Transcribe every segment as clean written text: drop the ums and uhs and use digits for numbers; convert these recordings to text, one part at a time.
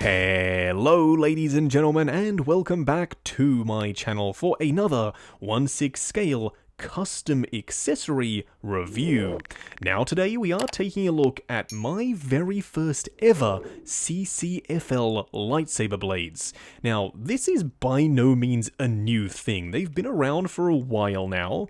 Hello ladies and gentlemen, and welcome back to my channel for another 1/6 scale custom accessory review. Now today we are taking a look at my very first ever CCFL lightsaber blades. Now this is by no means a new thing, they've been around for a while now,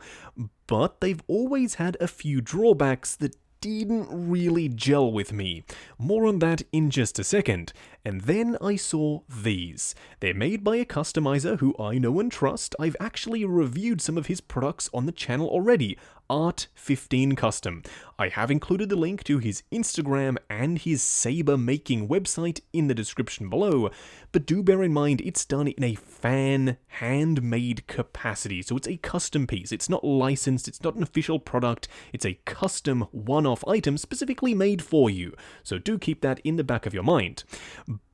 but they've always had a few drawbacks that didn't really gel with me. More on that in just a second. And then I saw these. They're made by a customizer who I know and trust. I've actually reviewed some of his products on the channel already. Art15 Custom. I have included the link to his Instagram and his saber making website in the description below, but do bear in mind it's done in a fan handmade capacity, so it's a custom piece. It's not licensed, it's not an official product, it's a custom one-off item specifically made for you, so do keep that in the back of your mind.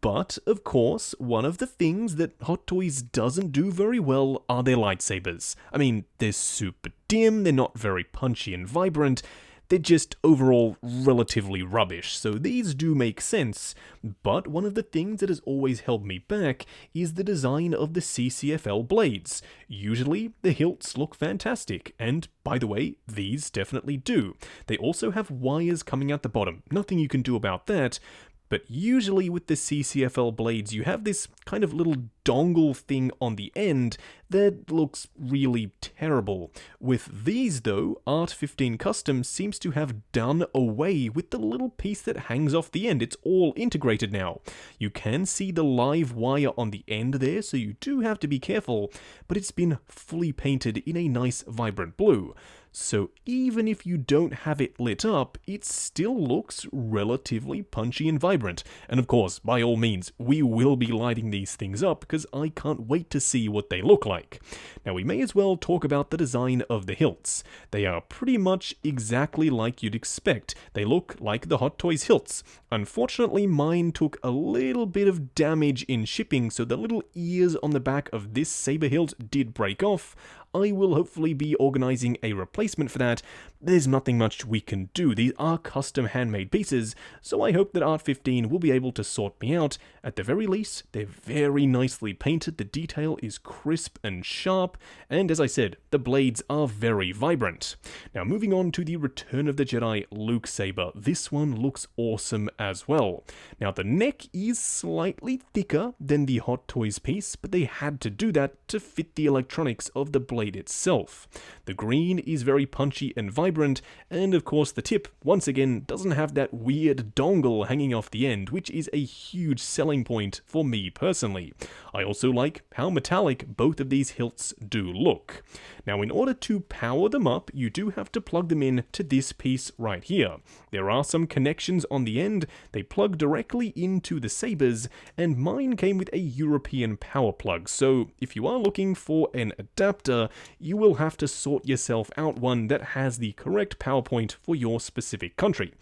But, of course, one of the things that Hot Toys doesn't do very well are their lightsabers. I mean, they're super dim, they're not very punchy and vibrant, they're just overall relatively rubbish, so these do make sense. But one of the things that has always held me back is the design of the CCFL blades. Usually, the hilts look fantastic, and by the way, these definitely do. They also have wires coming out the bottom, nothing you can do about that. But usually with the CCFL blades, you have this kind of little dongle thing on the end that looks really terrible. With these though, Art15 Custom seems to have done away with the little piece that hangs off the end. It's all integrated now. You can see the live wire on the end there, so you do have to be careful, but it's been fully painted in a nice vibrant blue. So even if you don't have it lit up, it still looks relatively punchy and vibrant. And of course, by all means, we will be lighting these things up because I can't wait to see what they look like. Now we may as well talk about the design of the hilts. They are pretty much exactly like you'd expect. They look like the Hot Toys hilts. Unfortunately, mine took a little bit of damage in shipping, so the little ears on the back of this saber hilt did break off. I will hopefully be organizing a replacement for that. There's nothing much we can do. These are custom handmade pieces, so I hope that Art15 will be able to sort me out. At the very least, they're very nicely painted, the detail is crisp and sharp, and as I said, the blades are very vibrant. Now moving on to the Return of the Jedi Luke saber. This one looks awesome as well. Now the neck is slightly thicker than the Hot Toys piece, but they had to do that to fit the electronics of the blade itself. The green is very punchy and vibrant, and of course the tip, once again, doesn't have that weird dongle hanging off the end, which is a huge selling point for me personally. I also like how metallic both of these hilts do look. Now in order to power them up, you do have to plug them in to this piece right here. There are some connections on the end, they plug directly into the sabers, and mine came with a European power plug, so if you are looking for an adapter, you will have to sort yourself out one that has the correct power point for your specific country.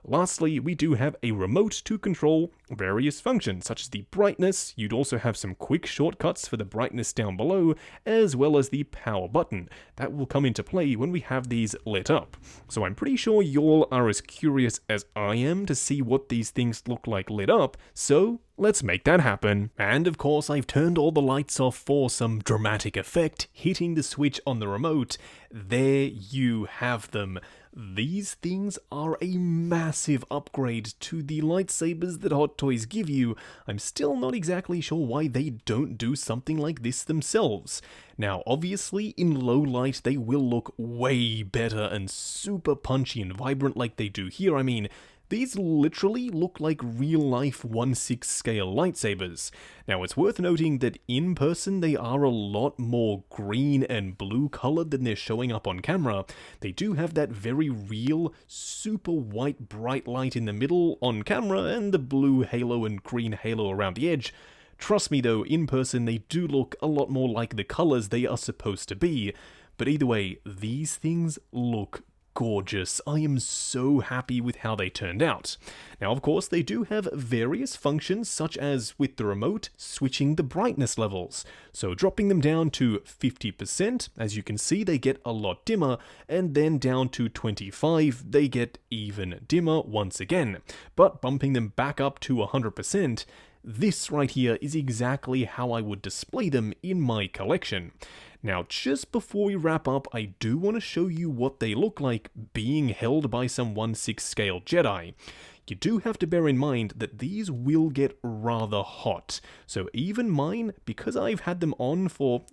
Lastly, we do have a remote to control various functions, such as the brightness. You'd also have some quick shortcuts for the brightness down below, as well as the power button. That will come into play when we have these lit up. So I'm pretty sure y'all are as curious as I am to see what these things look like lit up, so let's make that happen. And of course, I've turned all the lights off for some dramatic effect, hitting the switch on the remote. There you have them. These things are a massive upgrade to the lightsabers that Hot Toys give you. I'm still not exactly sure why they don't do something like this themselves. Now, obviously, in low light, they will look way better and super punchy and vibrant like they do here. I mean, these literally look like real-life 1/6 scale lightsabers. Now, it's worth noting that in person they are a lot more green and blue colored than they're showing up on camera. They do have that very real, super white bright light in the middle on camera and the blue halo and green halo around the edge. Trust me though, in person they do look a lot more like the colors they are supposed to be. But either way, these things look gorgeous. I am so happy with how they turned out. Now, of course, they do have various functions, such as with the remote, switching the brightness levels. So dropping them down to 50%, as you can see, they get a lot dimmer, and then down to 25, they get even dimmer once again. But bumping them back up to 100%, this right here is exactly how I would display them in my collection. Now, just before we wrap up, I do want to show you what they look like being held by some 1/6 scale Jedi. You do have to bear in mind that these will get rather hot. So even mine, because I've had them on for,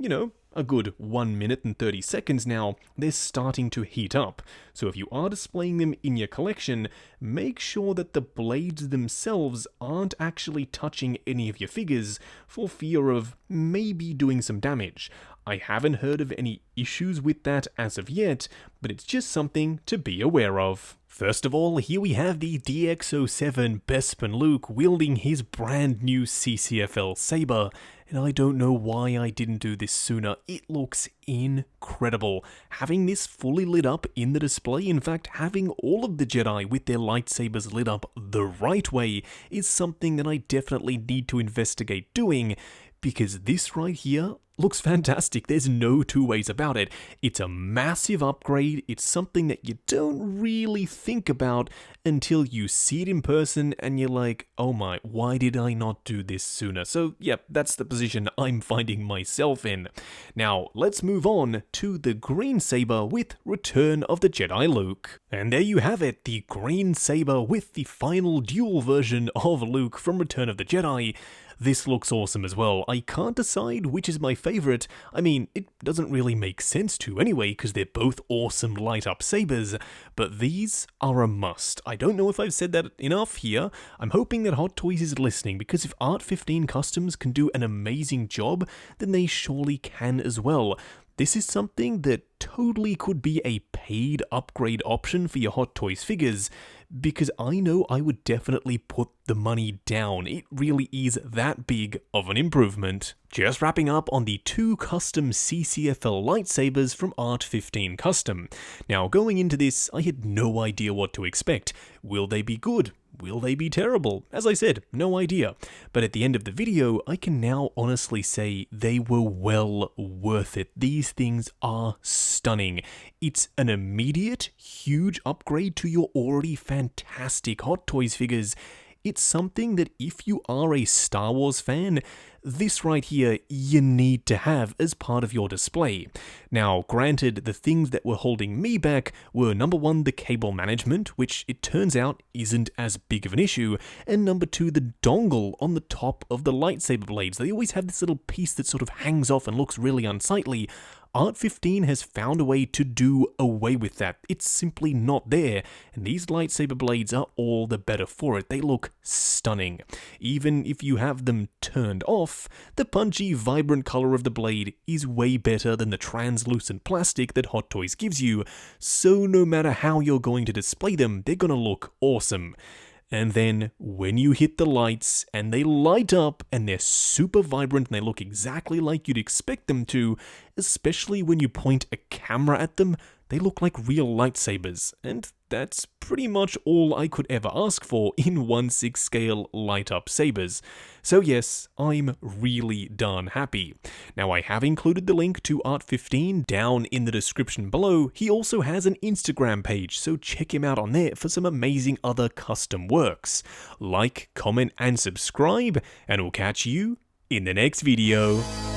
a good 1 minute and 30 seconds now, they're starting to heat up. So if you are displaying them in your collection, make sure that the blades themselves aren't actually touching any of your figures for fear of maybe doing some damage. I haven't heard of any issues with that as of yet, but it's just something to be aware of. First of all, here we have the DX07 Bespin Luke wielding his brand new CCFL Saber, and I don't know why I didn't do this sooner. It looks incredible. Having this fully lit up in the display, in fact, having all of the Jedi with their lightsabers lit up the right way, is something that I definitely need to investigate doing, because this right here looks fantastic. There's no two ways about it. It's a massive upgrade. It's something that you don't really think about until you see it in person and you're like, oh my, why did I not do this sooner? So yeah, that's the position I'm finding myself in. Now, let's move on to the green saber with Return of the Jedi Luke. And there you have it, the green saber with the final dual version of Luke from Return of the Jedi. This looks awesome as well. I can't decide which is my favorite. I mean, it doesn't really make sense to anyway, because they're both awesome light-up sabers, but these are a must. I don't know if I've said that enough here. I'm hoping that Hot Toys is listening, because if Art15 Customs can do an amazing job, then they surely can as well. This is something that totally could be a paid upgrade option for your Hot Toys figures, because I know I would definitely put the money down. It really is that big of an improvement. Just wrapping up on the 2 custom CCFL lightsabers from Art15 Custom. Now, going into this, I had no idea what to expect. Will they be good? Will they be terrible? As I said, no idea. But at the end of the video, I can now honestly say they were well worth it. These things are stunning. It's an immediate, huge upgrade to your already fantastic Hot Toys figures. It's something that if you are a Star Wars fan, this right here you need to have as part of your display. Now, granted, the things that were holding me back were number 1, the cable management, which it turns out isn't as big of an issue, and number 2, the dongle on the top of the lightsaber blades. They always have this little piece that sort of hangs off and looks really unsightly. Art15 has found a way to do away with that. It's simply not there, and these lightsaber blades are all the better for it. They look stunning. Even if you have them turned off, the punchy, vibrant color of the blade is way better than the translucent plastic that Hot Toys gives you, so no matter how you're going to display them, they're gonna look awesome. And then, when you hit the lights, and they light up, and they're super vibrant, and they look exactly like you'd expect them to, especially when you point a camera at them, they look like real lightsabers. And that's pretty much all I could ever ask for in 1/6 scale light-up sabers. So yes, I'm really darn happy. Now, I have included the link to Art15 down in the description below. He also has an Instagram page, so check him out on there for some amazing other custom works. Like, comment, and subscribe, and we'll catch you in the next video.